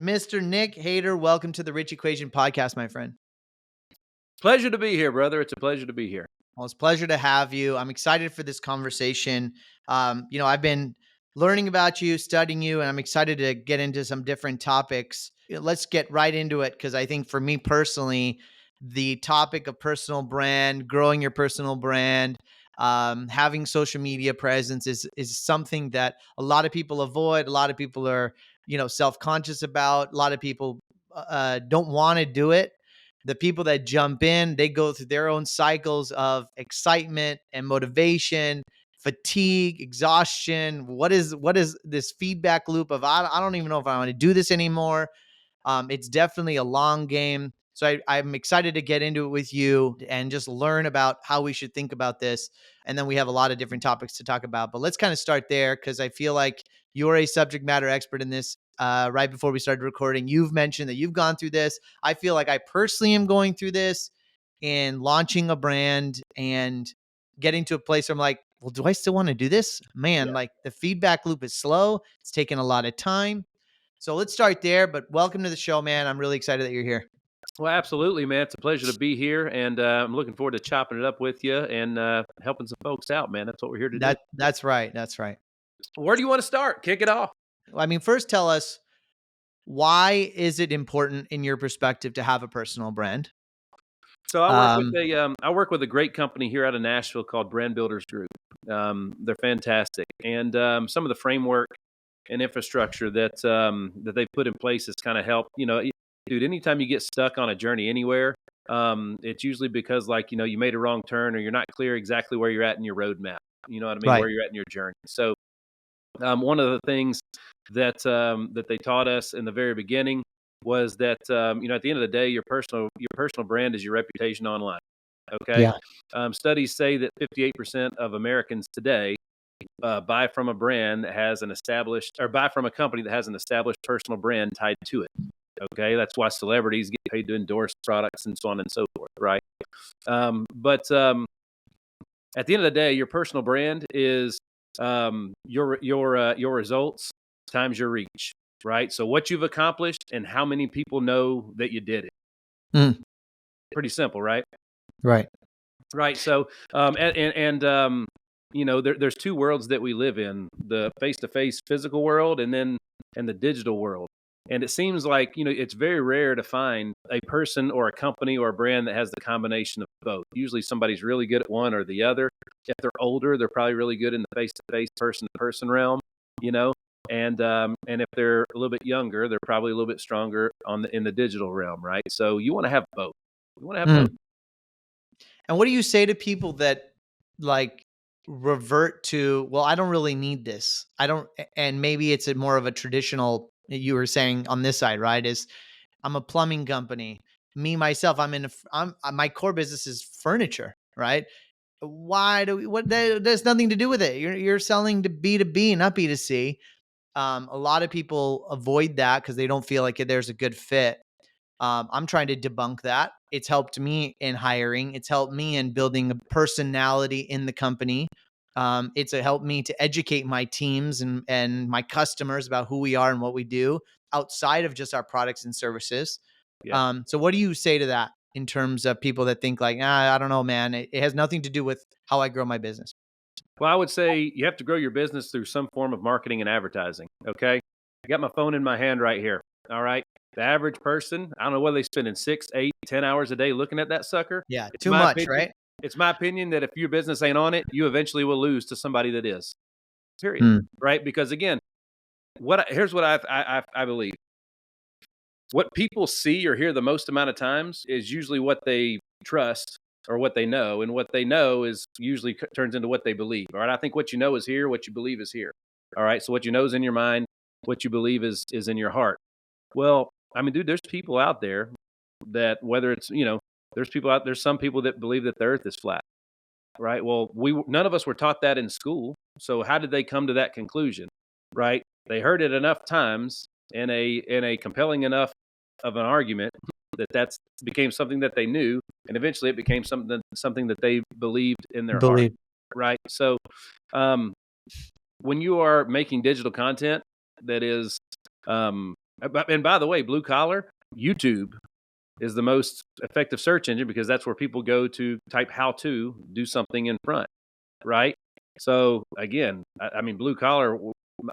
Mr. Nick Hader, welcome to the Rich Equation podcast, my friend. Pleasure to be here, brother. It's a pleasure to be here. Well, it's a pleasure to have you. I'm excited for this conversation. I've been learning about you, studying you, and I'm excited to get into some different topics. Let's get right into it because I think for me personally, the topic of personal brand, growing your personal brand, having social media presence is something that a lot of people avoid. A lot of people are, self-conscious about. A lot of people don't want to do it. The people that jump in, they go through their own cycles of excitement and motivation, fatigue, exhaustion. What is this feedback loop of I don't even know if I want to do this anymore. It's definitely a long game. So I'm excited to get into it with you and just learn about how we should think about this. And then we have a lot of different topics to talk about. But let's kind of start there because I feel like you're a subject matter expert in this. Right before we started recording, you've mentioned that you've gone through this. I feel like I personally am going through this in launching a brand and getting to a place where I'm like, well, do I still want to do this? Man, like the feedback loop is slow. It's taking a lot of time. So let's start there, but welcome to the show, man. I'm really excited that you're here. Well, absolutely, man. It's a pleasure to be here, and I'm looking forward to chopping it up with you and helping some folks out, man. That's what we're here to do. That's right. That's right. Where do you want to start? Kick it off. I mean, first tell us, why is it important in your perspective to have a personal brand? So I work with a great company here out of Nashville called Brand Builders Group. They're fantastic, and some of the framework and infrastructure that they've put in place has kind of helped. Dude, anytime you get stuck on a journey anywhere, it's usually because you made a wrong turn or you're not clear exactly where you're at in your roadmap. You know what I mean? Right. Where you're at in your journey. So one of the things that they taught us in the very beginning was that at the end of the day, your personal brand is your reputation online. Okay. Yeah. Studies say that 58% of Americans today buy from a brand that has buy from a company that has an established personal brand tied to it. Okay, that's why celebrities get paid to endorse products and so on and so forth, right? But at the end of the day, your personal brand is your results times your reach, right? So what you've accomplished and how many people know that you did it. Pretty simple, right? Right. Right. So there's two worlds that we live in: the face-to-face physical world, and the digital world. And it seems like, it's very rare to find a person or a company or a brand that has the combination of both. Usually somebody's really good at one or the other. If they're older, they're probably really good in the face-to-face, person-to-person realm, and if they're a little bit younger, they're probably a little bit stronger in the digital realm, right? So you want to have both. You want to have both. And what do you say to people that revert to, well, I don't really need this. And maybe it's more of a traditional, you were saying on this side, right? Is I'm a plumbing company. Me, myself, my core business is furniture, right? There's nothing to do with it. You're selling to B2B, not B2C. A lot of people avoid that because they don't feel like there's a good fit. I'm trying to debunk that. It's helped me in hiring. It's helped me in building a personality in the company. It's helped me to educate my teams and my customers about who we are and what we do outside of just our products and services. Yeah. So what do you say to that in terms of people that think like, I don't know, man, it has nothing to do with how I grow my business? Well, I would say you have to grow your business through some form of marketing and advertising. Okay. I got my phone in my hand right here. All right. The average person, I don't know whether they're spending 6, 8, 10 hours a day looking at that sucker. Yeah. Too much, right? It's my opinion that if your business ain't on it, you eventually will lose to somebody that is. Period. Right? Because again, here's what I believe. What people see or hear the most amount of times is usually what they trust or what they know, and what they know is usually turns into what they believe. All right. I think what you know is here, what you believe is here. All right. So what you know is in your mind, what you believe is in your heart. Well, I mean, dude, there's people out there that whether it's, there's some people that believe that the earth is flat, right? Well, none of us were taught that in school. So how did they come to that conclusion, right? They heard it enough times in a compelling enough of an argument that became something that they knew, and eventually it became something that they believed in their heart, right? So when you are making digital content that is And by the way, blue collar, YouTube is the most effective search engine because that's where people go to type how to do something in front, right? So again, I mean, blue collar,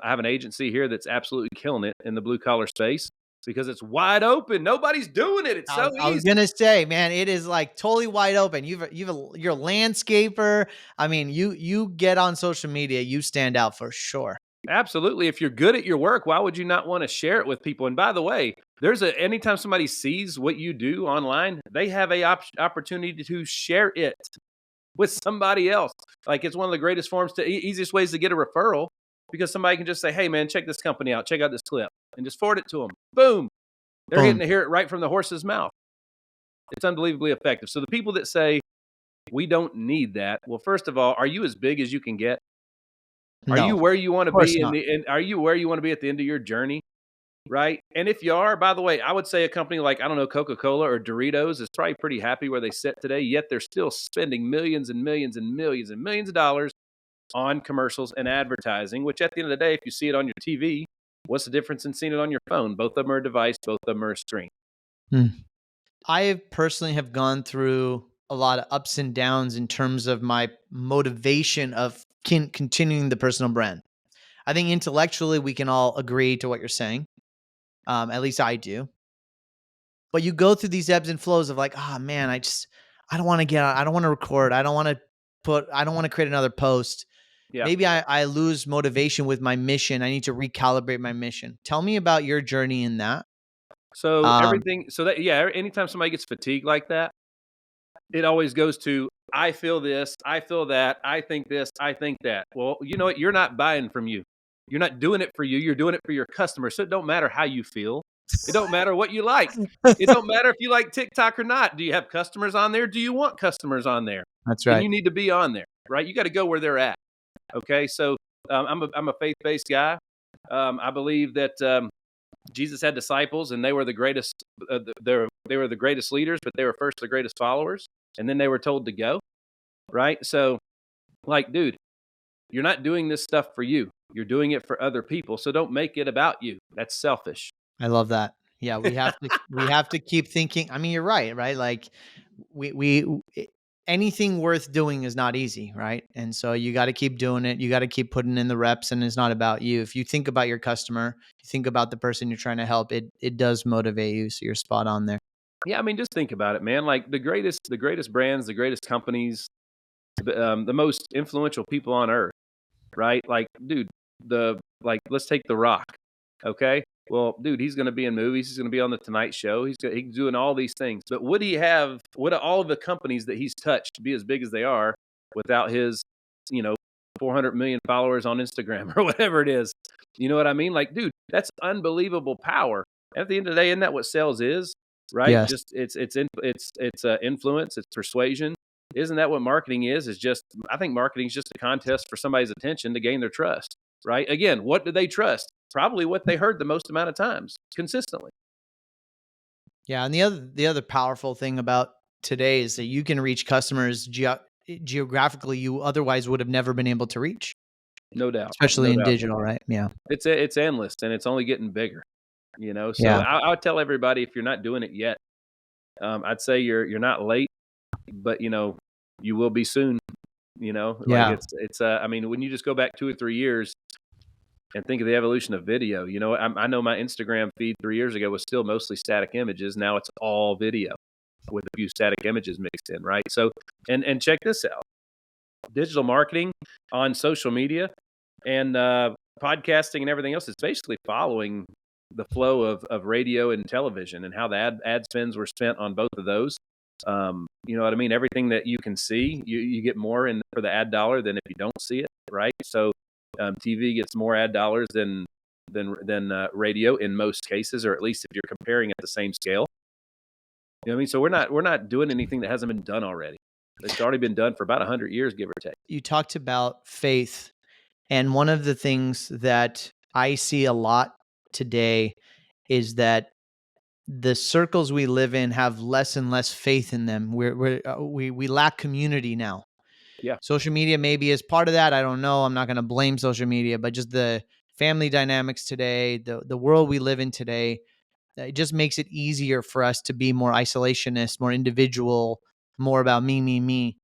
I have an agency here that's absolutely killing it in the blue collar space because it's wide open. Nobody's doing it. It's so I was easy. gonna say, man, it is like totally wide open. You're a landscaper. I mean, you get on social media, you stand out for sure. Absolutely. If you're good at your work, why would you not want to share it with people? And by the way, anytime somebody sees what you do online, they have a opportunity to share it with somebody else. Like it's one of the greatest forms easiest ways to get a referral because somebody can just say, "Hey man, check this company out. Check out this clip," and just forward it to them. Boom. They're getting Boom. to hear it right from the horse's mouth. It's unbelievably effective. So the people that say we don't need that, well, first of all, are you as big as you can get? Are No, you of where you want to course be not. are you where you want to be at the end of your journey? Right? And if you are, by the way, I would say a company like, I don't know, Coca-Cola or Doritos is probably pretty happy where they sit today, yet they're still spending millions and millions and millions and millions of dollars on commercials and advertising, which at the end of the day, if you see it on your TV, what's the difference in seeing it on your phone? Both of them are a device, both of them are a screen. Hmm. I personally have gone through a lot of ups and downs in terms of my motivation of continuing the personal brand. I think intellectually we can all agree to what you're saying. At least I do. But you go through these ebbs and flows of like, oh man, I don't want to get on, I don't want to record, I don't want to create another post. Yeah. Maybe I lose motivation with my mission. I need to recalibrate my mission. Tell me about your journey in that. So Um, everything, so that, yeah, anytime somebody gets fatigued like that, it always goes to, I feel this, I feel that, I think this, I think that. Well, you know what? You're not buying from you. You're not doing it for you. You're doing it for your customers. So it don't matter how you feel. It don't matter what you like. It don't matter if you like TikTok or not. Do you have customers on there? Do you want customers on there? That's Then right. you need to be on there, right? You got to go where they're at. Okay. So I'm a faith-based guy. I believe that Jesus had disciples, and they were the greatest. They were the greatest leaders, but they were first the greatest followers, and then they were told to go. Right. So, like, dude, you're not doing this stuff for you. You're doing it for other people. So don't make it about you. That's selfish. I love that. Yeah, we have to keep thinking. I mean, you're right, right? Like anything worth doing is not easy, right? And so you got to keep doing it. You got to keep putting in the reps, and it's not about you. If you think about your customer, you think about the person you're trying to help, it does motivate you. So you're spot on there. Yeah, I mean, just think about it, man. Like the greatest brands, the greatest companies, the most influential people on earth, right? Like, dude, let's take The Rock. Okay, well, dude, he's going to be in movies. He's going to be on the Tonight Show. He's doing all these things. But would all of the companies that he's touched be as big as they are without his, you know, 400 million followers on Instagram or whatever it is? You know what I mean? Like, dude, that's unbelievable power. At the end of the day, isn't that what sales is? Right? Yes. Just it's influence, it's persuasion. Isn't that what marketing is? I think marketing is just a contest for somebody's attention to gain their trust. Right? Again, what do they trust? Probably what they heard the most amount of times consistently. Yeah, and the other powerful thing about today is that you can reach customers geographically you otherwise would have never been able to reach, No doubt. especially No in doubt. digital, right? Yeah. It's endless and it's only getting bigger, you know? So Yeah. I would tell everybody if you're not doing it yet, I'd say you're not late, but you know, you will be soon, you know, like Yeah. I mean, when you just go back 2 or 3 years and think of the evolution of video, you know, I know my Instagram feed 3 years ago was still mostly static images. Now it's all video with a few static images mixed in, right? So, and check this out. Digital marketing on social media and podcasting and everything else is basically following the flow of radio and television and how the ad spends were spent on both of those. You know what I mean? Everything that you can see, you get more in for the ad dollar than if you don't see it, right? So TV gets more ad dollars than radio in most cases, or at least if you're comparing at the same scale. You know what I mean? So we're not doing anything that hasn't been done already. It's already been done for about 100 years, give or take. You talked about faith, and one of the things that I see a lot today is that the circles we live in have less and less faith in them. We lack community now. Yeah. Social media maybe is part of that. I don't know. I'm not going to blame social media, but just the family dynamics today, the world we live in today, it just makes it easier for us to be more isolationist, more individual, more about me, me, me.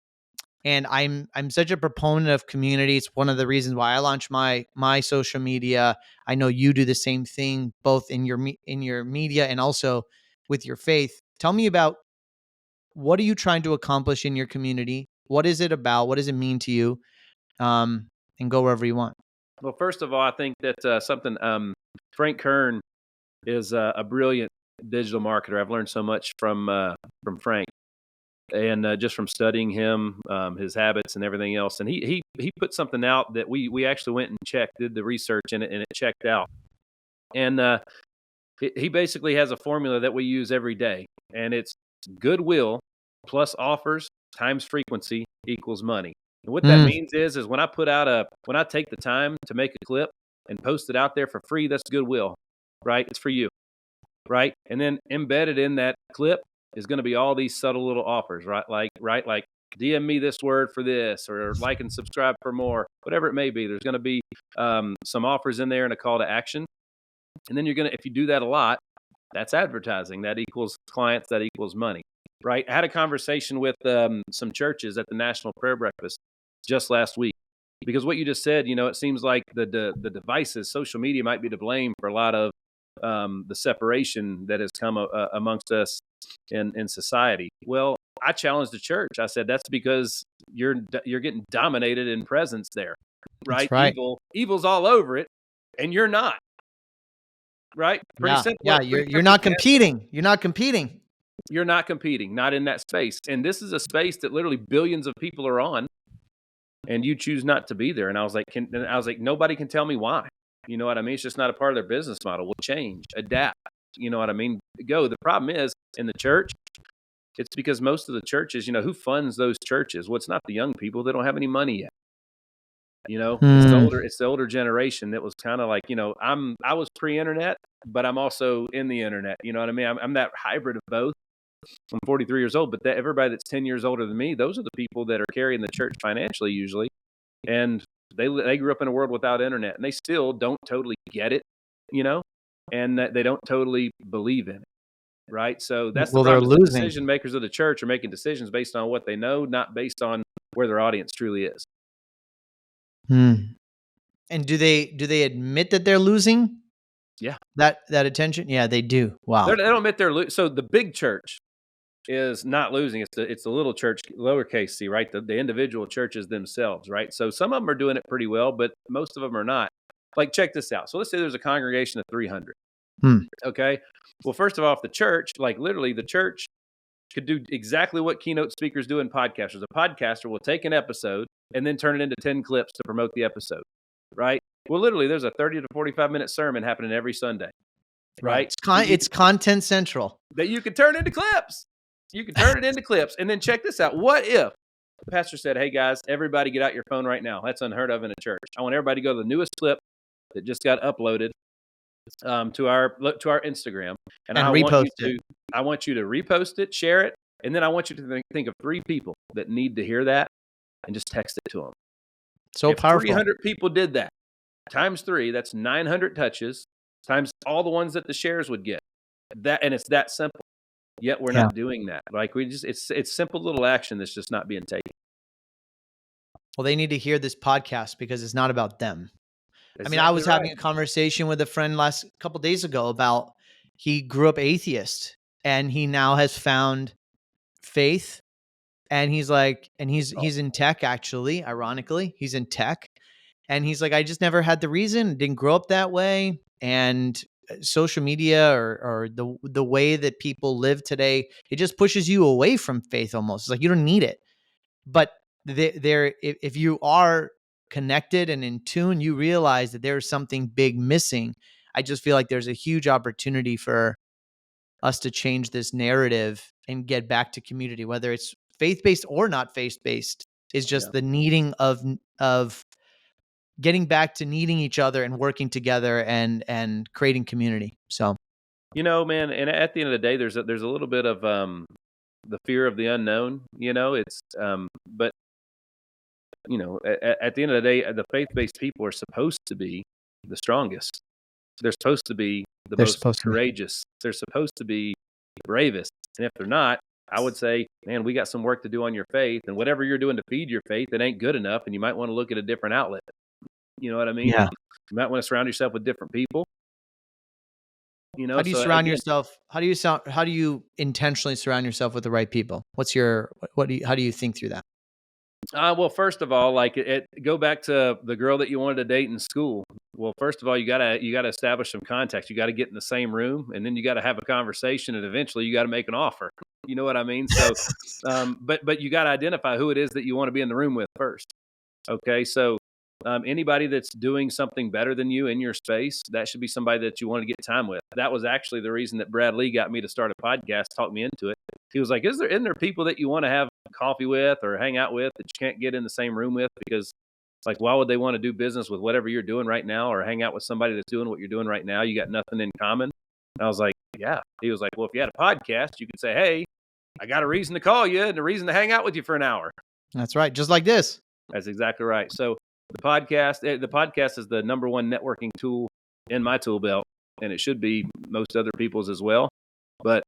And I'm such a proponent of community. It's one of the reasons why I launched my social media. I know you do the same thing, both in your media and also with your faith. Tell me about, what are you trying to accomplish in your community? What is it about? What does it mean to you? And go wherever you want. Well, first of all, I think that something Frank Kern is a brilliant digital marketer. I've learned so much from Frank, and just from studying him, his habits and everything else. And he put something out that we actually went and checked, did the research, and it checked out. And he basically has a formula that we use every day, and it's goodwill plus offers times frequency equals money. And what that means is when I when I take the time to make a clip and post it out there for free, that's goodwill, right? It's for you, right? And then embedded in that clip is going to be all these subtle little offers, right? Like DM me this word for this, or like and subscribe for more, whatever it may be. There's going to be some offers in there and a call to action. And then if you do that a lot, that's advertising. That equals clients. That equals money, right? I had a conversation with some churches at the National Prayer Breakfast just last week, because what you just said, it seems like the devices, social media, might be to blame for a lot of the separation that has come amongst us in society. Well, I challenged the church. I said, that's because you're getting dominated in presence there, right? That's right. Evil's all over it, and you're not. Right? Pretty simple. Yeah, you're not competing. You're not competing. You're not competing, not in that space. And this is a space that literally billions of people are on, and you choose not to be there. And I was like, nobody can tell me why. You know what I mean? It's just not a part of their business model. We'll change, adapt. You know what I mean? Go. The problem is in the church, it's because most of the churches, who funds those churches? Well, it's not the young people. They don't have any money yet. It's the older generation that was kind of like, I was pre-internet, but I'm also in the internet. You know what I mean? I'm that hybrid of both. I'm 43 years old, but everybody that's 10 years older than me, those are the people that are carrying the church financially usually. And they grew up in a world without internet, and they still don't totally get it, and that they don't totally believe in it. Right. So that's the problem. They're losing. The decision makers of the church are making decisions based on what they know, not based on where their audience truly is. And do they admit that they're losing? Yeah. That attention? Yeah, they do. Wow. They don't admit they're so the big church is not losing. It's the little church, lowercase c, right? The individual churches themselves, right? So some of them are doing it pretty well, but most of them are not. Like, check this out. So let's say there's a congregation of 300. Okay. Well, first of all, if the church, like literally the church could do exactly what keynote speakers do in podcasters. A podcaster will take an episode and then turn it into 10 clips to promote the episode, right? Well, literally, there's a 30 to 45-minute sermon happening every Sunday, right? It's content central. That you could turn into clips. You can turn it into clips. And then check this out. What if the pastor said, hey, guys, everybody get out your phone right now? That's unheard of in a church. I want everybody to go to the newest clip that just got uploaded to our Instagram, and I want you to repost it, share it, and then I want you to think of 3 people that need to hear that, and just text it to them. So powerful. 300 people did that times 3, that's 900 touches times all the ones that the shares would get. And it's that simple. Yet we're not doing that. Like it's simple little action that's just not being taken. Well, they need to hear this podcast because it's not about them. Exactly. I was having a conversation with a friend last couple of days ago about, he grew up atheist and he now has found faith, and he's like, and he's in tech, actually, ironically, he's in tech, and he's like, I just never had the reason, didn't grow up that way. And social media or the way that people live today, it just pushes you away from faith almost. It's like you don't need it. But if you are connected and in tune, you realize that there's something big missing. I just feel like there's a huge opportunity for us to change this narrative and get back to community, whether it's faith-based or not faith-based, is just the needing of getting back to needing each other and working together and creating community. So, man, and at the end of the day, there's a little bit of the fear of the unknown, it's but at the end of the day, the faith-based people are supposed to be the strongest. They're supposed to be the They're most supposed to be. courageous. They're supposed to be the bravest. And if they're not, I would say, man, we got some work to do on your faith. And whatever you're doing to feed your faith, it ain't good enough. And you might want to look at a different outlet. You know what I mean? Yeah. You might want to surround yourself with different people. How do you So surround again, yourself? How do you intentionally surround yourself with the right people? How do you think through that? well, first of all, like go back to the girl that you wanted to date in school. Well, first of all, you gotta establish some context. You got to get in the same room, and then you got to have a conversation, and eventually you got to make an offer. You know what I mean? So, but you got to identify who it is that you want to be in the room with first. Okay, so anybody that's doing something better than you in your space, that should be somebody that you want to get time with. That was actually the reason that Brad Lee got me to start a podcast, talked me into it. He was like, isn't there people that you want to have coffee with or hang out with that you can't get in the same room with? Because it's like, why would they want to do business with whatever you're doing right now or hang out with somebody that's doing what you're doing right now? You got nothing in common. And I was like, yeah. He was like, well, if you had a podcast, you could say, hey, I got a reason to call you and a reason to hang out with you for an hour. That's right. Just like this. That's exactly right. So the podcast is the number one networking tool in my tool belt, and it should be most other people's as well. But,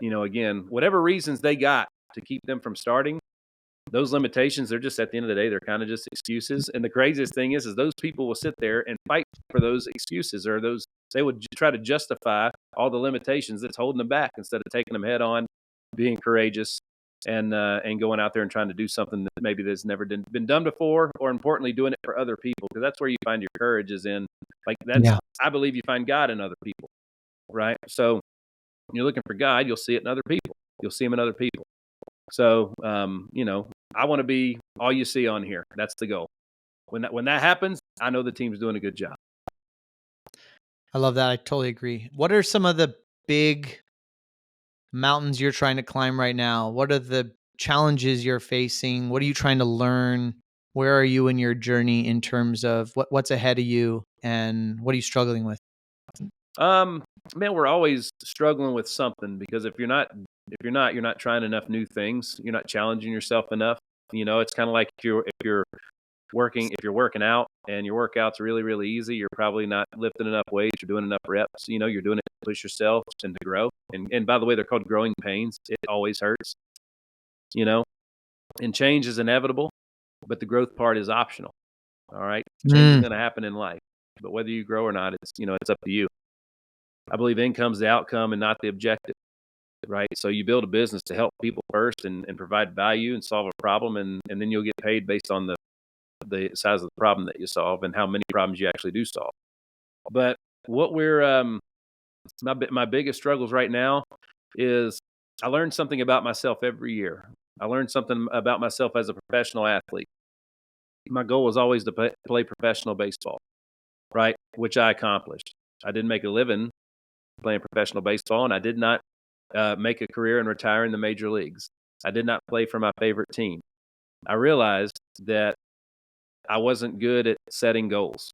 again, whatever reasons they got to keep them from starting, those limitations, they're just, at the end of the day, they're kind of just excuses. And the craziest thing is those people will sit there and fight for those excuses, or they would try to justify all the limitations that's holding them back instead of taking them head on, being courageous, and going out there and trying to do something that maybe that's never been done before, or importantly, doing it for other people, because that's where you find your courage is in. Like that's, Yeah. I believe you find God in other people, right? So when you're looking for God, you'll see it in other people. You'll see Him in other people. So I want to be all you see on here. That's the goal. When that happens, I know the team's doing a good job. I love that. I totally agree. What are some of the big mountains you're trying to climb right now? What are the challenges you're facing? What are you trying to learn? Where are you in your journey in terms of what's ahead of you, and what are you struggling with? Man, we're always struggling with something, because if you're not trying enough new things, you're not challenging yourself enough. It's kind of like if you're working out and your workout's really, really easy, you're probably not lifting enough weights or doing enough reps. You're doing it to push yourself and to grow. And by the way, they're called growing pains. It always hurts, and change is inevitable, but the growth part is optional. All right. Change is going to happen in life, but whether you grow or not, it's up to you. I believe income's the outcome and not the objective. Right. So you build a business to help people first and provide value and solve a problem. And then you'll get paid based on the size of the problem that you solve and how many problems you actually do solve. But what my biggest struggles right now is I learned something about myself every year. I learned something about myself as a professional athlete. My goal was always to play professional baseball, right? Which I accomplished. I didn't make a living playing professional baseball, and I did not make a career and retire in the major leagues. I did not play for my favorite team. I realized that I wasn't good at setting goals.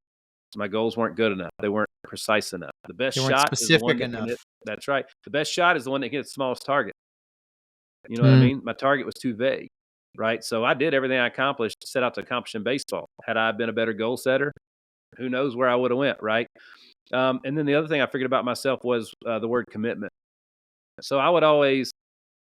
My goals weren't good enough. They weren't precise enough. The best They weren't shot is the one specific that enough. that's right. The best shot is the one that hits the smallest target. You know what I mean? My target was too vague, right? So I did everything I accomplished to set out to accomplish in baseball. Had I been a better goal setter, who knows where I would have went, right? And then the other thing I figured about myself was the word commitment. So I would always,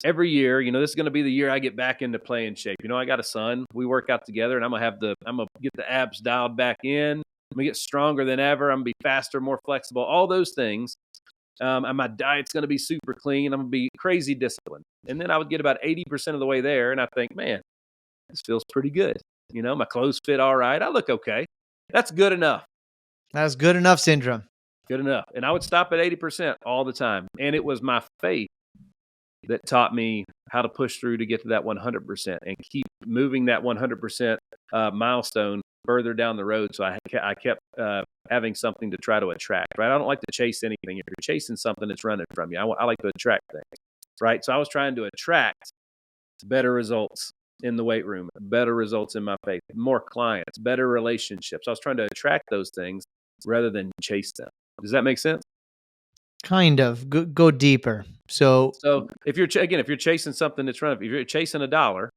every year, this is going to be the year I get back into playing shape. I got a son. We work out together, and I'm gonna get the abs dialed back in. I'm gonna get stronger than ever. I'm gonna be faster, more flexible. All those things. And my diet's gonna be super clean. I'm gonna be crazy disciplined. And then I would get about 80% of the way there, and I think, man, this feels pretty good. My clothes fit all right. I look okay. That's good enough. That's good enough syndrome. Good enough. And I would stop at 80% all the time. And it was my faith that taught me how to push through to get to that 100% and keep moving that 100% milestone further down the road. So I kept having something to try to attract, right? I don't like to chase anything. If you're chasing something, it's running from you. I like to attract things, right? So I was trying to attract better results in the weight room, better results in my faith, more clients, better relationships. I was trying to attract those things rather than chase them. Does that make sense? Kind of. Go deeper. So if you're chasing something that's running, if you're chasing $1,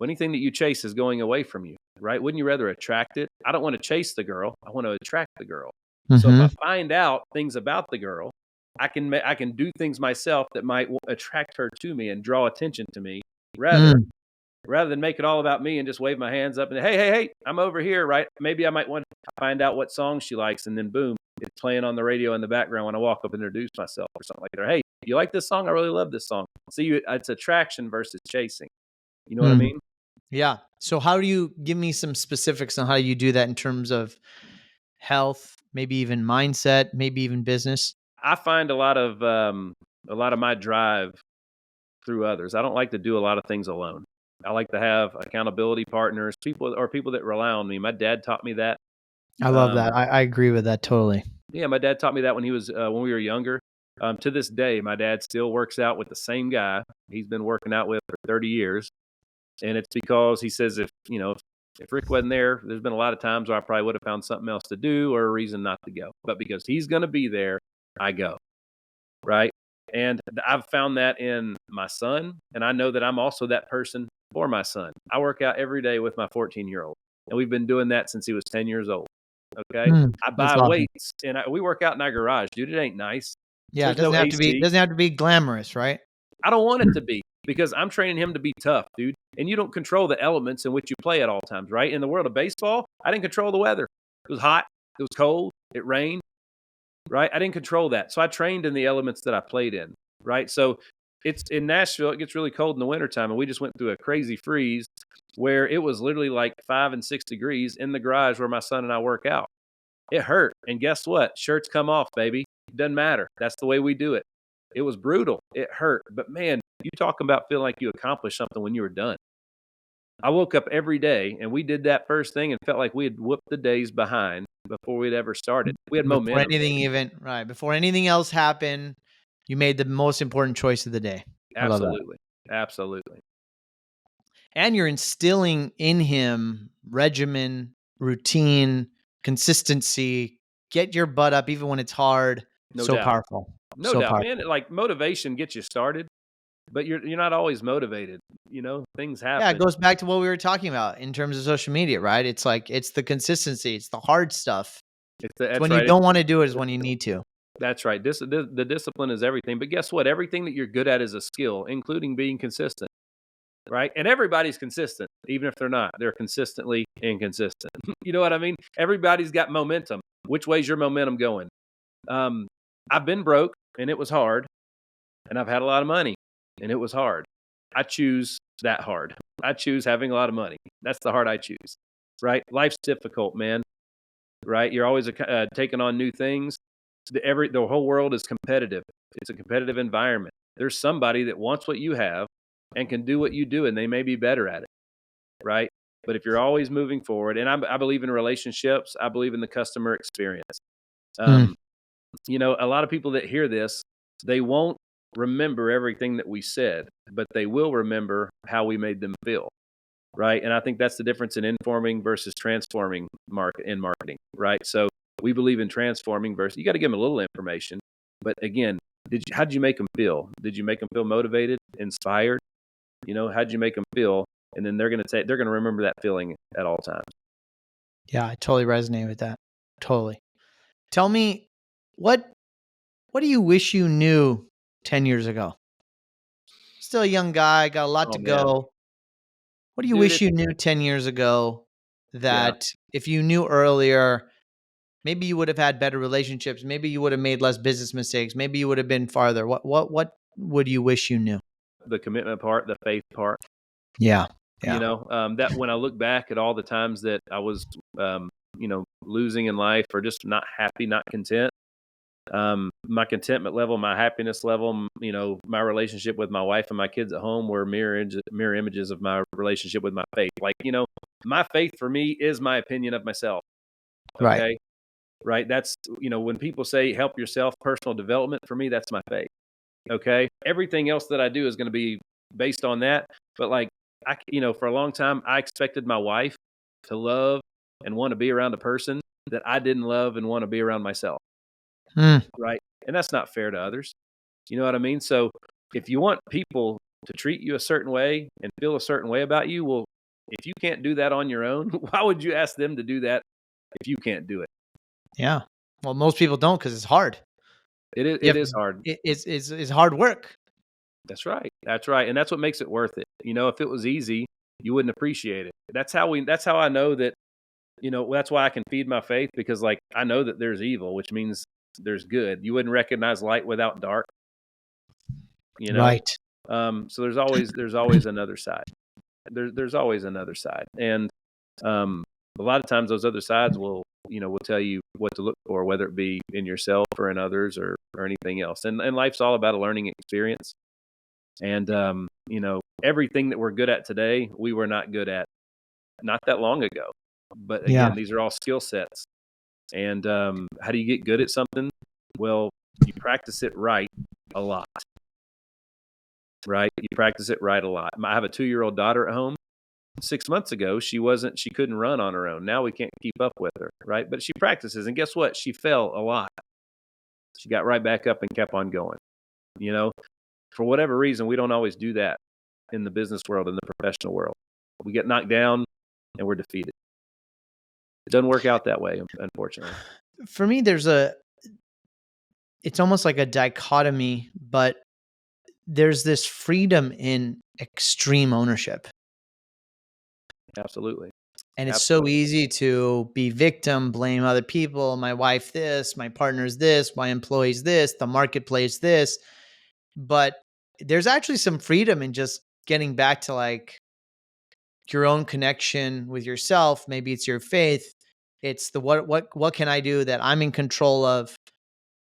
anything that you chase is going away from you, right? Wouldn't you rather attract it? I don't want to chase the girl. I want to attract the girl. So if Mm-hmm. I find out things about the girl, I can do things myself that might attract her to me and draw attention to me rather Mm. than make it all about me and just wave my hands up and hey, I'm over here, right? Maybe I might want to find out what song she likes, and then boom, it's playing on the radio in the background when I walk up and introduce myself or something like that. Or, hey, you like this song? I really love this song. See, it's attraction versus chasing. You know what I Mm. mean? Yeah. So how do you give me some specifics on how you do that in terms of health, maybe even mindset, maybe even business? I find a lot of my drive through others. I don't like to do a lot of things alone. I like to have accountability partners, people that rely on me. My dad taught me that. I love Um, that. I agree with that totally. yeah, my dad taught me that when we were younger. To this day, my dad still works out with the same guy he's been working out with for 30 years, and it's because he says if Rick wasn't there, there's been a lot of times where I probably would have found something else to do or a reason not to go. But because he's going to be there, I go. Right. And I've found that in my son. And I know that I'm also that person for my son. I work out every day with my 14-year-old, and we've been doing that since he was 10 years old. Okay. Mm, I that's buy awesome. weights and we work out in our garage, dude. It ain't nice. Yeah, it There's no doesn't have to be AC. doesn't have to be glamorous, right? I don't want it to be because I'm training him to be tough, dude. And you don't control the elements in which you play at all times, right? In the world of baseball, I didn't control the weather. It was hot. It was cold. It rained. Right? I didn't control that. So I trained in the elements that I played in, right? So it's in Nashville, it gets really cold in the wintertime, and we just went through a crazy freeze where it was literally like 5 and 6 degrees in the garage where my son and I work out. It hurt. And guess what? Shirts come off, baby. It doesn't matter. That's the way we do it. It was brutal. It hurt. But man, you talk about feeling like you accomplished something when you were done. I woke up every day and we did that first thing and felt like we had whooped the days behind before we'd ever started. We had Before momentum. anything even right, before anything else happened, you made the most important choice of the day. I love that. Absolutely. Absolutely. And you're instilling in him regimen, routine, consistency, get your butt up even when it's hard. No So doubt. powerful. No So doubt, man. powerful. Like motivation gets you started, but you're not always motivated. Things Yeah, it happen. goes back to what we were talking about in terms of social media, right? It's like it's the consistency, it's the hard stuff. It's That's when you right. don't want to do it is when you need to. That's right. The discipline is everything. But guess what? Everything that you're good at is a skill, including being consistent. Right? And everybody's consistent, even if they're not. They're consistently inconsistent. You know what I mean? Everybody's got momentum. Which way's your momentum going? I've been broke and it was hard, and I've had a lot of money and it was hard. I choose that hard. I choose having a lot of money. That's the hard I choose. Right? Life's difficult, man. Right? You're always taking on new things. The whole world is competitive. It's a competitive environment. There's somebody that wants what you have and can do what you do, and they may be better at it. Right? But if you're always moving forward, and I believe in relationships, I believe in the customer experience. Mm, Um, a lot of people that hear this, they won't remember everything that we said, but they will remember how we made them feel. Right. And I think that's the difference in informing versus transforming in marketing. Right. So we believe in transforming versus you got to give them a little information. But again, how did you make them feel? Did you make them feel motivated, inspired? How did you make them feel? And then they're going to remember that feeling at all times. yeah, I totally resonate with that. Totally. Tell me what do you wish you knew 10 years ago? Still a young guy, got a lot Oh to man, go. What do you dude, wish you knew 10 years ago yeah. that if you knew earlier, maybe you would have had better relationships, maybe you would have made less business mistakes, maybe you would have been farther. What would you wish you knew? The commitment part, the faith part. Yeah. Yeah. That when I look back at all the times that I was, losing in life or just not happy, not content, my contentment level, my happiness level, my relationship with my wife and my kids at home were mirror images of my relationship with my faith. Like, my faith for me is my opinion of myself. Right. Okay. Right. That's, when people say help yourself, personal development, for me, that's my faith. Okay. Everything else that I do is going to be based on that. But like, for a long time, I expected my wife to love and want to be around a person that I didn't love and want to be around myself. Mm, Right. And that's not fair to others. You know what I mean? So if you want people to treat you a certain way and feel a certain way about you, well, if you can't do that on your own, why would you ask them to do that if you can't do it? yeah. Well, most people don't because it's hard. You It have is to, hard. it's hard work. That's right. That's right. And that's what makes it worth it. If it was easy, you wouldn't appreciate it. That's how I know that, that's why I can feed my faith, because like I know that there's evil, which means there's good. You wouldn't recognize light without dark, you know? Right. So there's always another side. There's always another side. And a lot of times those other sides will tell you what to look for, whether it be in yourself or in others or anything else. And life's all about a learning experience. And everything that we're good at today, we were not good at not that long ago. But Yeah. again, these are all skill sets. And how do you get good at something? Well, you practice it right a lot. Right? You practice it right a lot. I have a 2-year-old daughter at home. 6 months ago, she couldn't run on her own. Now we can't keep up with her, right? But she practices, and guess what? She fell a lot. She got right back up and kept on going. For whatever reason, we don't always do that in the business world, in the professional world. We get knocked down and we're defeated. It doesn't work out that way, unfortunately. For me, it's almost like a dichotomy, but there's this freedom in extreme ownership. Absolutely. And it's so easy to be victim, blame other people, my wife this, my partner's this, my employee's this, the marketplace this. But there's actually some freedom in just getting back to like your own connection with yourself. Maybe it's your faith. It's the what can I do that I'm in control of?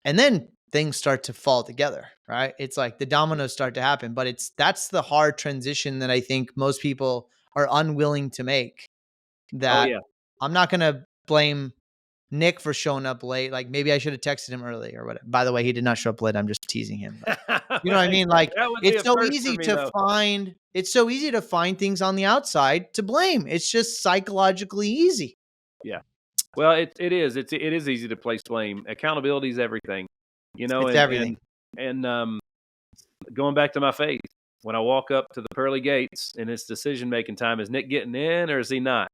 And then things start to fall together, right? It's like the dominoes start to happen, but that's the hard transition that I think most people are unwilling to make. Oh That yeah. I'm not going to blame Nick for showing up late. Like maybe I should have texted him early or whatever. By the way, he did not show up late. I'm just teasing him. But you know what I mean? Like That would be a first for me, though. it's so easy to find things on the outside to blame. It's just psychologically easy. Yeah. Well, it is. It is easy to place blame. Accountability is everything. It's everything. And going back to my faith, when I walk up to the pearly gates and it's decision making time, is Nick getting in or is he not?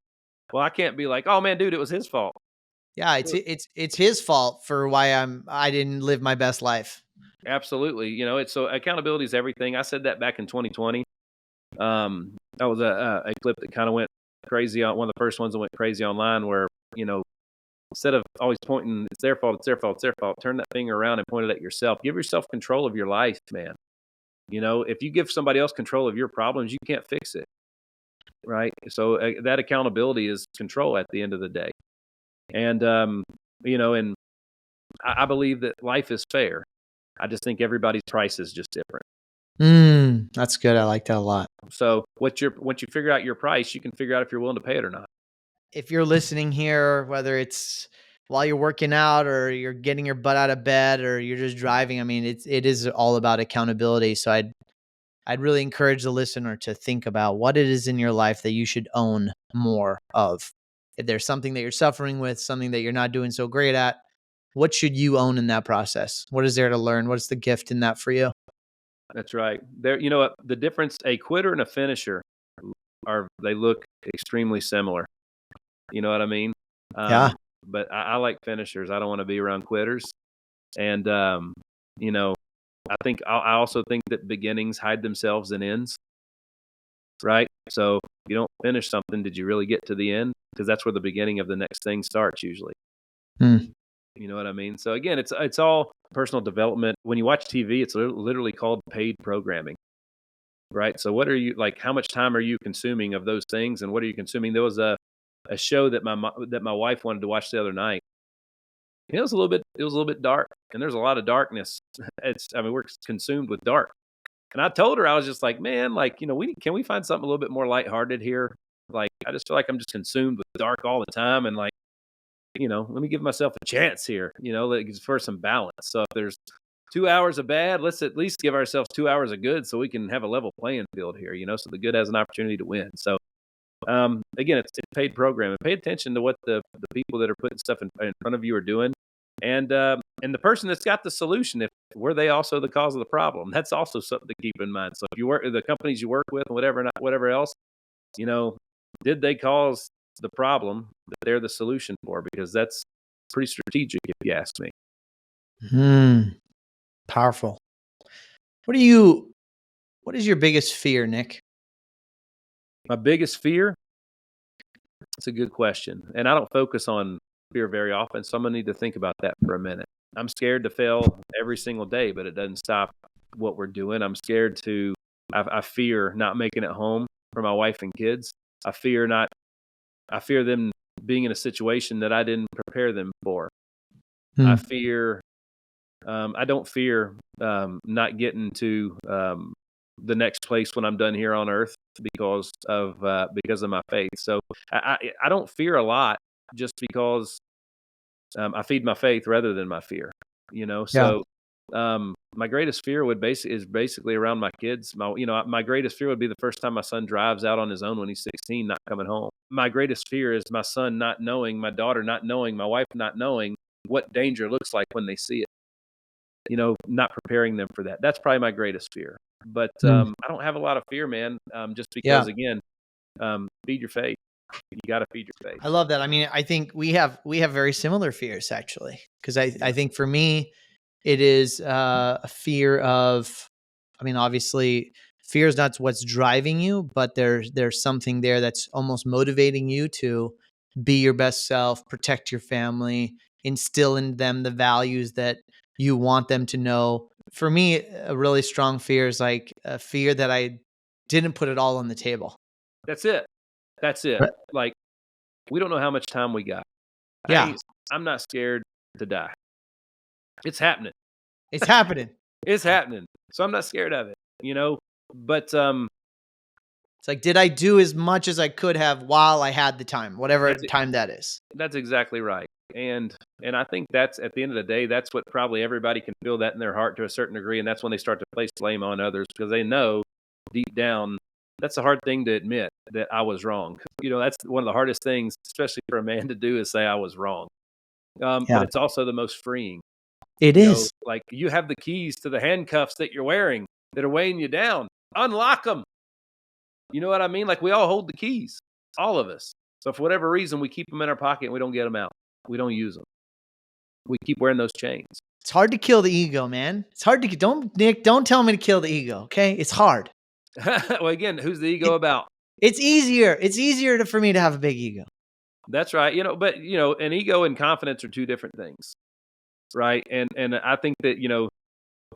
Well, I can't be like, oh man, dude, it was his fault. Yeah, it's his fault for why I didn't live my best life. Absolutely. It's so accountability is everything. I said that back in 2020. That was a clip that kind of went crazy on one of the first ones that went crazy online where, instead of always pointing, it's their fault, it's their fault, it's their fault, turn that finger around and point it at yourself. Give yourself control of your life, man. If you give somebody else control of your problems, you can't fix it. Right. So that accountability is control at the end of the day. And, and I believe that life is fair. I just think everybody's price is just different. That's good. I like that a lot. So once you figure out your price, you can figure out if you're willing to pay it or not. If you're listening here, whether it's while you're working out or you're getting your butt out of bed or you're just driving, I mean, it is all about accountability. So I'd really encourage the listener to think about what it is in your life that you should own more of. If there's something that you're suffering with, something that you're not doing so great at, what should you own in that process? What is there to learn? What's the gift in that for you? That's right. What the difference, a quitter and a finisher they look extremely similar. You know what I mean? Yeah. But I like finishers. I don't want to be around quitters. And, I also think that beginnings hide themselves in ends. Right? So if you don't finish something, did you really get to the end? Because that's where the beginning of the next thing starts usually. You know what I mean? So again, it's all personal development. When you watch TV, it's literally called paid programming. Right? So what are you like? How much time are you consuming of those things, and what are you consuming? There was a show that my wife wanted to watch the other night. It was a little bit dark, and there's a lot of darkness. We're consumed with dark. And I told her, I was just like, man, like, can we find something a little bit more lighthearted here? Like, I just feel like I'm just consumed with dark all the time. And like, let me give myself a chance here, like for some balance. So if there's 2 hours of bad, let's at least give ourselves 2 hours of good so we can have a level playing field here, so the good has an opportunity to win. So, again, it's paid programming. Pay attention to what the people that are putting stuff in front of you are doing. And the person that's got the solution, if were they also the cause of the problem, that's also something to keep in mind. So if you work, the companies you work with and whatever else, did they cause the problem that they're the solution for? Because that's pretty strategic if you ask me. Powerful. What is your biggest fear, Nick? My biggest fear? It's a good question. And I don't focus on fear very often, so I'm going to need to think about that for a minute. I'm scared to fail every single day, but it doesn't stop what we're doing. I'm scared I fear not making it home for my wife and kids. I fear them being in a situation that I didn't prepare them for. I don't fear not getting to the next place when I'm done here on earth because of my faith. So I don't fear a lot just because I feed my faith rather than my fear. So my greatest fear is basically around my kids. My greatest fear would be the first time my son drives out on his own when he's 16, not coming home. My greatest fear is my son not knowing, my daughter not knowing, my wife not knowing what danger looks like when they see it. Not preparing them for that. That's probably my greatest fear. But I don't have a lot of fear, man. Just because, again, feed your faith. You got to feed your faith. I love that. I mean, I think we have very similar fears, actually, because I think for me, it is a fear of, I mean, obviously, fear is not what's driving you, but there's something there that's almost motivating you to be your best self, protect your family, instill in them the values that you want them to know. For me, a really strong fear is like a fear that I didn't put it all on the table. That's it. Right. Like, we don't know how much time we got. Yeah. I'm not scared to die. It's happening. It's happening. It's happening. So I'm not scared of it, but it's like, did I do as much as I could have while I had the time, whatever time that is? That's exactly right. And I think that's, at the end of the day, that's what probably everybody can feel that in their heart to a certain degree. And that's when they start to place blame on others, because they know deep down that's a hard thing to admit, that I was wrong. That's one of the hardest things, especially for a man to do, is say I was wrong. But it's also the most freeing. It is. Like, you have the keys to the handcuffs that you're wearing that are weighing you down. Unlock them. You know what I mean? Like, we all hold the keys, all of us. So for whatever reason, we keep them in our pocket and we don't get them out. We don't use them. We keep wearing those chains. It's hard to kill the ego, man. It's hard to Nick, don't tell me to kill the ego, okay? It's hard. Well, again, who's the ego about? It's easier. It's easier for me to have a big ego. That's right. But an ego and confidence are two different things, right? And I think that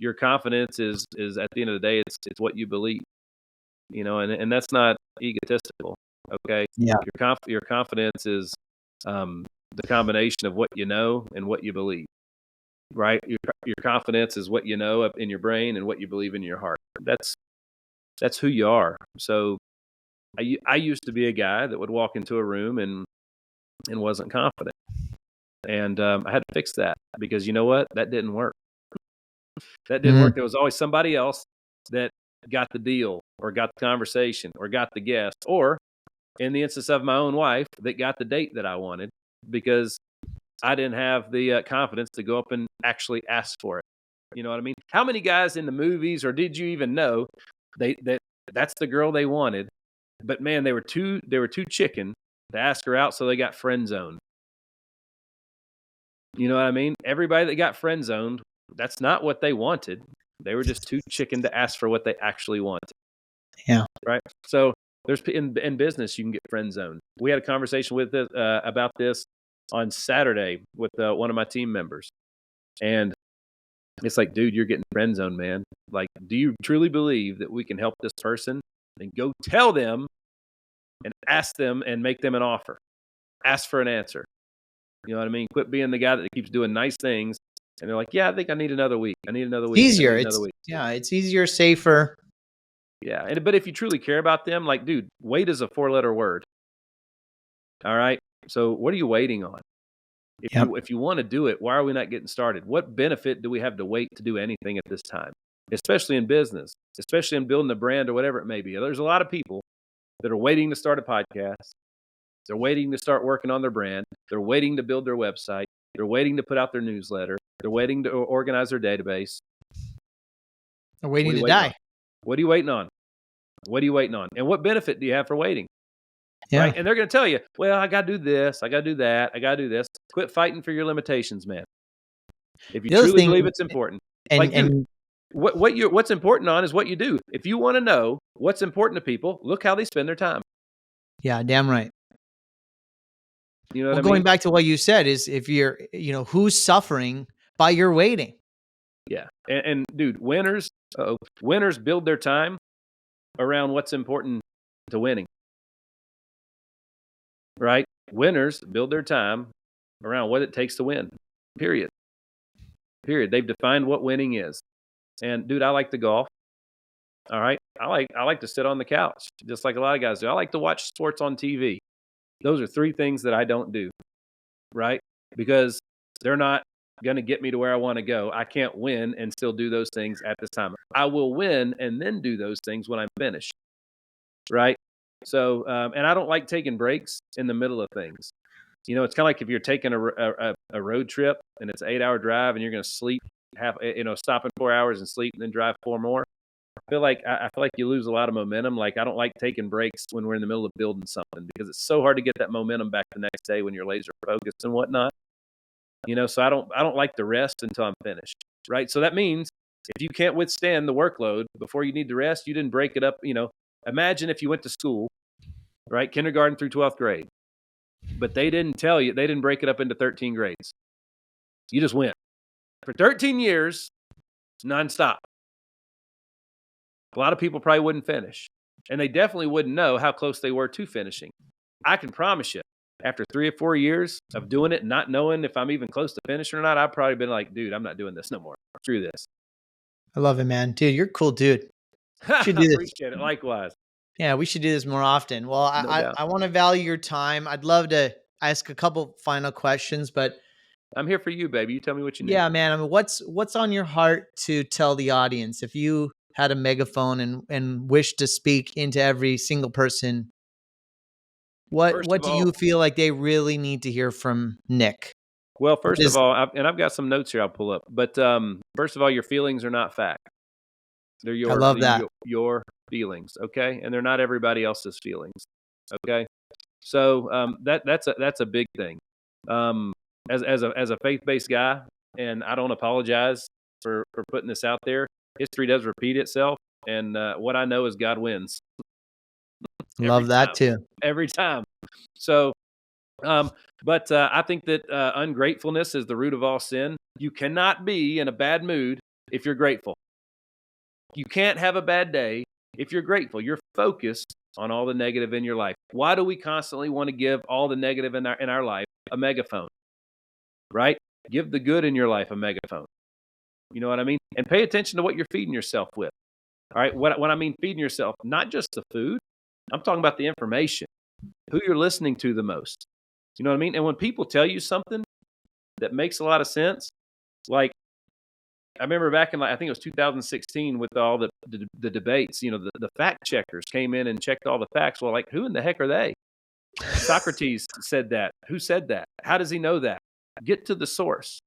your confidence is at the end of the day, it's what you believe, and that's not egotistical. Okay. Yeah. Your confidence is the combination of what you know and what you believe, right? Your confidence is what you know up in your brain and what you believe in your heart. That's who you are. So I used to be a guy that would walk into a room and wasn't confident. And I had to fix that, because you know what? That didn't work. That didn't work. There was always somebody else that got the deal, or got the conversation, or got the guest, or in the instance of my own wife, that got the date that I wanted, because I didn't have the confidence to go up and actually ask for it. You know what I mean? How many guys in the movies, or did you even know that's the girl they wanted, but man, they were too chicken to ask her out, so they got friend zoned. You know what I mean? Everybody that got friend zoned, that's not what they wanted. They were just too chicken to ask for what they actually wanted. Yeah. Right. So there's in business, you can get friend zoned. We had a conversation with this, about this on Saturday with one of my team members, and it's like, dude, you're getting friend zoned, man. Like, do you truly believe that we can help this person? And go tell them and ask them and make them an offer. Ask for an answer. You know what I mean? Quit being the guy that keeps doing nice things. And they're like, yeah, I think I need another week. I need another week. Easier. It's easier, safer. Yeah. But if you truly care about them, like, dude, wait is a 4-letter word. All right. So what are you waiting on? If you want to do it, why are we not getting started? What benefit do we have to wait to do anything at this time? Especially in business, especially in building a brand or whatever it may be. There's a lot of people that are waiting to start a podcast. They're waiting to start working on their brand. They're waiting to build their website. They're waiting to put out their newsletter. They're waiting to organize their database. They're waiting to die. What are you waiting on? What are you waiting on? And what benefit do you have for waiting? Yeah. right? And they're going to tell you, well, I got to do this, I got to do that, I got to do this. Quit fighting for your limitations, man. If you The other truly thing, believe it's important, like, dude, and what's important on is what you do. If you want to know what's important to people, look how they spend their time. yeah, damn right. You know what Well, I going mean? back to what you said is if you're, who's suffering by your waiting? Yeah. And dude, winners build their time around what's important to winning. Right? Winners build their time around what it takes to win. Period. Period. They've defined what winning is. And dude, I like to golf. All right. I like to sit on the couch, just like a lot of guys do. I like to watch sports on TV. Those are three things that I don't do, right? Because they're not going to get me to where I want to go. I can't win and still do those things at this time. I will win and then do those things when I'm finished, right? So, and I don't like taking breaks in the middle of things. It's kind of like if you're taking a road trip and it's an 8-hour drive and you're going to sleep stop in 4 hours and sleep and then drive 4 more. I feel like you lose a lot of momentum. Like, I don't like taking breaks when we're in the middle of building something because it's so hard to get that momentum back the next day when you're laser focused and whatnot. So I don't like to rest until I'm finished. Right. So that means if you can't withstand the workload before you need to rest, you didn't break it up. Imagine if you went to school, right? Kindergarten through 12th grade, but they didn't break it up into 13 grades. You just went for 13 years nonstop. A lot of people probably wouldn't finish, and they definitely wouldn't know how close they were to finishing. I can promise you, after 3 or 4 years of doing it, not knowing if I'm even close to finishing or not, I've probably been like, dude, I'm not doing this no more. Screw this. I love it, man. Dude, you're a cool dude. Should do this. Appreciate it. Likewise. Yeah, we should do this more often. Well, No I doubt. I want to value your time. I'd love to ask a couple final questions, but I'm here for you, baby. You tell me what you need. yeah, man. I mean, what's on your heart to tell the audience? If you had a megaphone and wished to speak into every single person, First what of do all, you feel like they really need to hear from Nick? well, first of Just all, I've got some notes here I'll pull up. But first of all, your feelings are not fact. They're I love that. your feelings, okay? And they're not everybody else's feelings, okay? So that's a big thing. As a faith-based guy, and I don't apologize for putting this out there. History does repeat itself, and what I know is God wins every Love that time. too. Every time. So, but I think that ungratefulness is the root of all sin. You cannot be in a bad mood if you're grateful. You can't have a bad day if you're grateful. You're focused on all the negative in your life. Why do we constantly want to give all the negative in our life a megaphone? Right? Give the good in your life a megaphone. You know what I mean? And pay attention to what you're feeding yourself with. All right? What I mean feeding yourself, not just the food. I'm talking about the information, who you're listening to the most. You know what I mean? And when people tell you something that makes a lot of sense, like I remember back in, I think it was 2016 with all the debates, the fact checkers came in and checked all the facts. Well, like, who in the heck are they? Socrates said that. Who said that? How does he know that? Get to the source,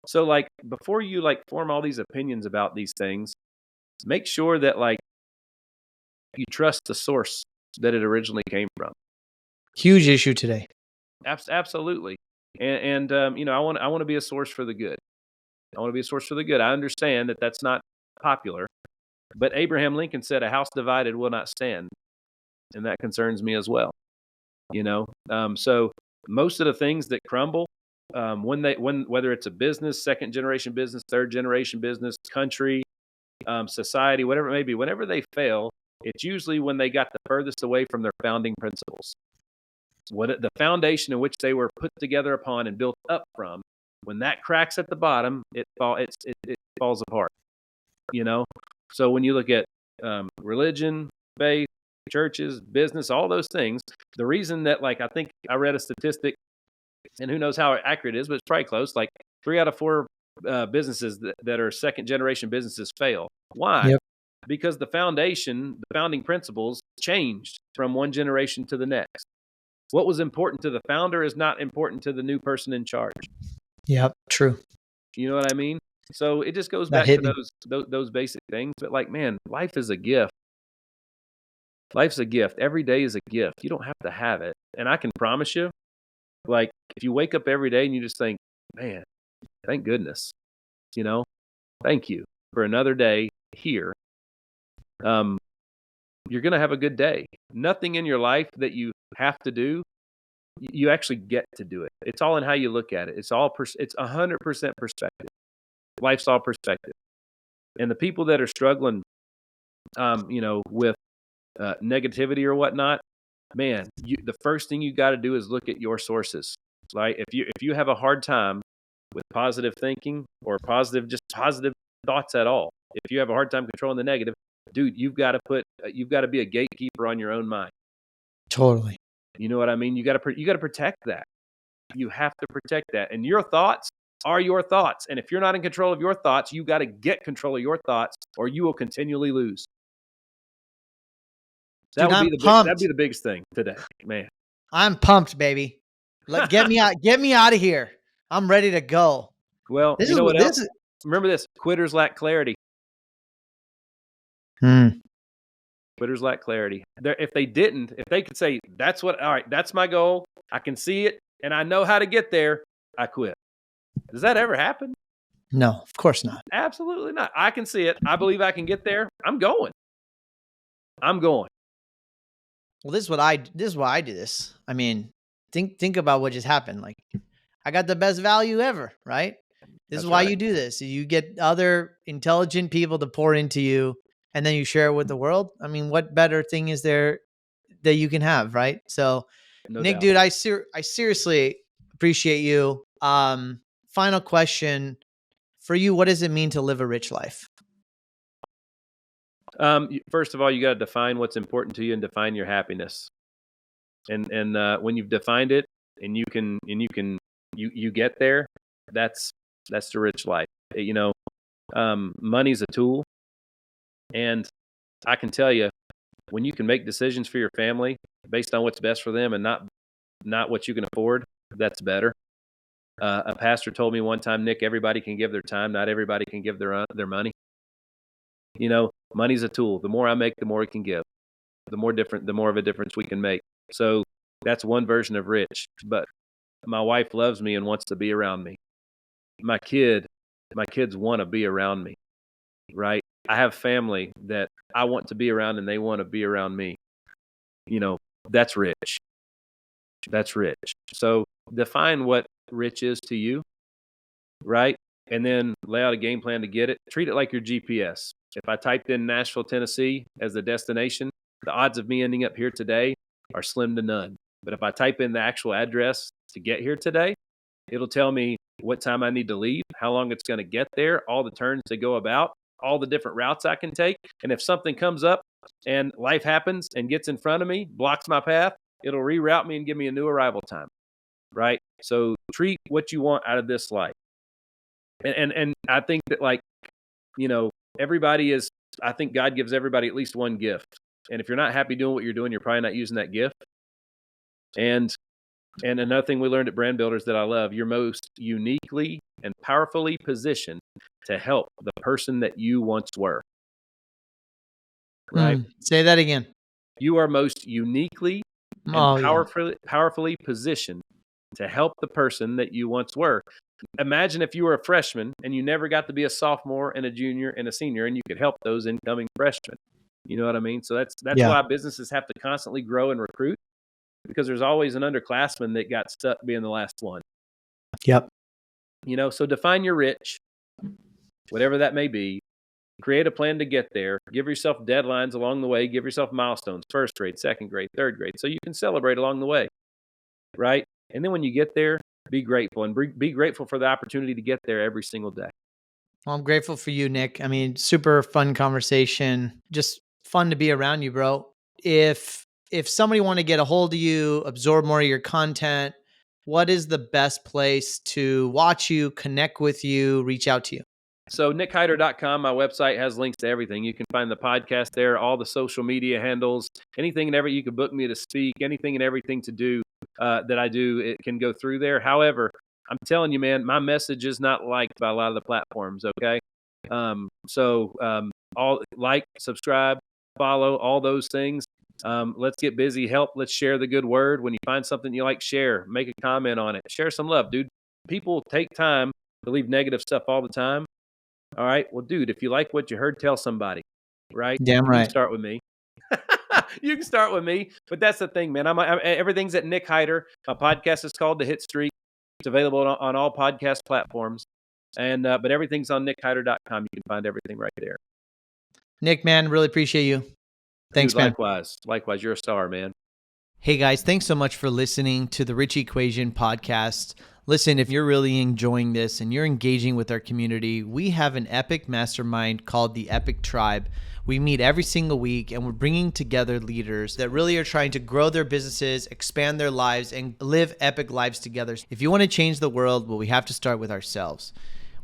So like, before you form all these opinions about these things, make sure that you trust the source that it originally came from. Huge issue today. Absolutely. And I want to be a source for the good. I want to be a source for the good. I understand that that's not popular, but Abraham Lincoln said, "A house divided will not stand," and that concerns me as well. So most of the things that crumble, whether it's a business, second generation business, third generation business, country, society, whatever it may be, whenever they fail, it's usually when they got the furthest away from their founding principles. The foundation in which they were put together upon and built up from, when that cracks at the bottom, it falls apart. So when you look at religion, faith, churches, business, all those things, the reason that I think I read a statistic, and who knows how accurate it is, but it's probably close. 3 out of 4 businesses that are second generation businesses fail. Why? Yep. Because the founding principles changed from one generation to the next. What was important to the founder is not important to the new person in charge. Yep. True. You know what I mean? So it just goes That back hit to me. those basic things. But man, life is a gift. Life's a gift. Every day is a gift. You don't have to have it. And I can promise you, like, if you wake up every day and you just think, man, thank goodness, thank you for another day here. You're going to have a good day. Nothing in your life that you have to do, you actually get to do it. It's all in how you look at it. It's 100% perspective. Life's all perspective. And the people that are struggling, with negativity or whatnot, man, the first thing you got to do is look at your sources. Right? If you have a hard time with positive thinking or positive thoughts at all, if you have a hard time controlling the negative, dude, you've got to be a gatekeeper on your own mind. Totally. You know what I mean? You got to protect that. You have to protect that. And your thoughts are your thoughts. And if you're not in control of your thoughts, you got to get control of your thoughts, or you will continually lose. That'd be the biggest thing today, man. I'm pumped, baby. Get me out of here. I'm ready to go. Well, you know what else? Remember this: quitters lack clarity. Quitters lack clarity. If they could say, all right, that's my goal. I can see it and I know how to get there. I quit. Does that ever happen? No, of course not. Absolutely not. I can see it. I believe I can get there. I'm going. Well, this is why I do this. I mean, think about what just happened. Like, I got the best value ever, right? This is why you do this. You get other intelligent people to pour into you, and then you share it with the world. I mean, what better thing is there that you can have, right? So, no Nick, doubt. dude, I seriously appreciate you. Final question for you: what does it mean to live a rich life? First of all, you got to define what's important to you and define your happiness. And when you've defined it and you get there, that's the rich life. Money's a tool. And I can tell you, when you can make decisions for your family based on what's best for them and not what you can afford, that's better. A pastor told me one time, Nick, everybody can give their time. Not everybody can give their money. Money's a tool. The more I make, the more it can give. The more of a difference we can make. So that's one version of rich. But my wife loves me and wants to be around me. My kids want to be around me, right? I have family that I want to be around and they want to be around me. That's rich. That's rich. So define what rich is to you, right? And then lay out a game plan to get it. Treat it like your GPS. If I typed in Nashville, Tennessee as the destination, the odds of me ending up here today are slim to none. But if I type in the actual address to get here today, it'll tell me what time I need to leave, how long it's going to get there, all the turns to go about, all the different routes I can take. And if something comes up and life happens and gets in front of me, blocks my path, it'll reroute me and give me a new arrival time, right? So treat what you want out of this life. And I think that, everybody is, I think God gives everybody at least one gift. And if you're not happy doing what you're doing, you're probably not using that gift. And another thing we learned at Brand Builders that I love, you're most uniquely and powerfully positioned to help the person that you once were. Right? Say that again. You are most uniquely and powerfully positioned to help the person that you once were. Imagine if you were a freshman and you never got to be a sophomore and a junior and a senior, and you could help those incoming freshmen. You know what I mean? So that's why businesses have to constantly grow and recruit, because there's always an underclassman that got stuck being the last one. Yep. So define your rich, whatever that may be. Create a plan to get there. Give yourself deadlines along the way. Give yourself milestones, first grade, second grade, third grade, so you can celebrate along the way, right? And then when you get there, be grateful, and be grateful for the opportunity to get there every single day. Well, I'm grateful for you, Nick. I mean, super fun conversation. Just fun to be around you, bro. If somebody want to get a hold of you, absorb more of your content, what is the best place to watch you, connect with you, reach out to you? So nickhyder.com, my website, has links to everything. You can find the podcast there, all the social media handles, anything and everything. You can book me to speak, anything and everything to do that I do, it can go through there. However, I'm telling you, man, my message is not liked by a lot of the platforms, okay? All like, subscribe, follow, all those things. Let's get busy. Help. Let's share the good word. When you find something you like, share. Make a comment on it. Share some love, dude. People take time to leave negative stuff all the time. All right. Well, dude, if you like what you heard, tell somebody. Right? Damn You can right. start with me. You can start with me. But that's the thing, man. Everything's at Nick Hyder. My podcast is called The Hitstreak. It's available on all podcast platforms. And but everything's on nickhyder.com. You can find everything right there. Nick, man, really appreciate you. Thanks, Dude, man. likewise. Likewise. You're a star, man. Hey guys, thanks so much for listening to the Rich Equation podcast. Listen, if you're really enjoying this and you're engaging with our community, we have an epic mastermind called the Epic Tribe. We meet every single week and we're bringing together leaders that really are trying to grow their businesses, expand their lives, and live epic lives together. If you want to change the world, well, we have to start with ourselves.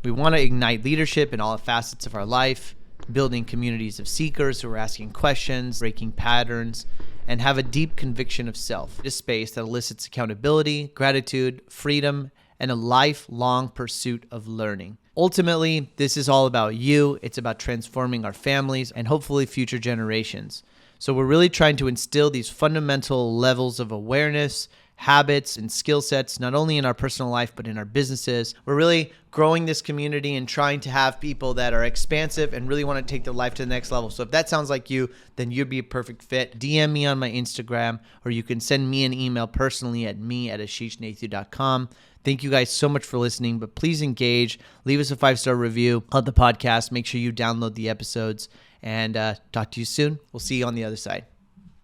We want to ignite leadership in all facets of our life, building communities of seekers who are asking questions, breaking patterns, and have a deep conviction of self. A space that elicits accountability, gratitude, freedom, and a lifelong pursuit of learning. Ultimately, this is all about you. It's about transforming our families and hopefully future generations. So we're really trying to instill these fundamental levels of awareness, habits, and skill sets, not only in our personal life, but in our businesses. We're really growing this community and trying to have people that are expansive and really want to take their life to the next level. So if that sounds like you, then you'd be a perfect fit. DM me on my Instagram, or you can send me an email personally at me@ashishnathu.com. Thank you guys so much for listening, but please engage. Leave us a 5-star review of the podcast. Make sure you download the episodes, and talk to you soon. We'll see you on the other side.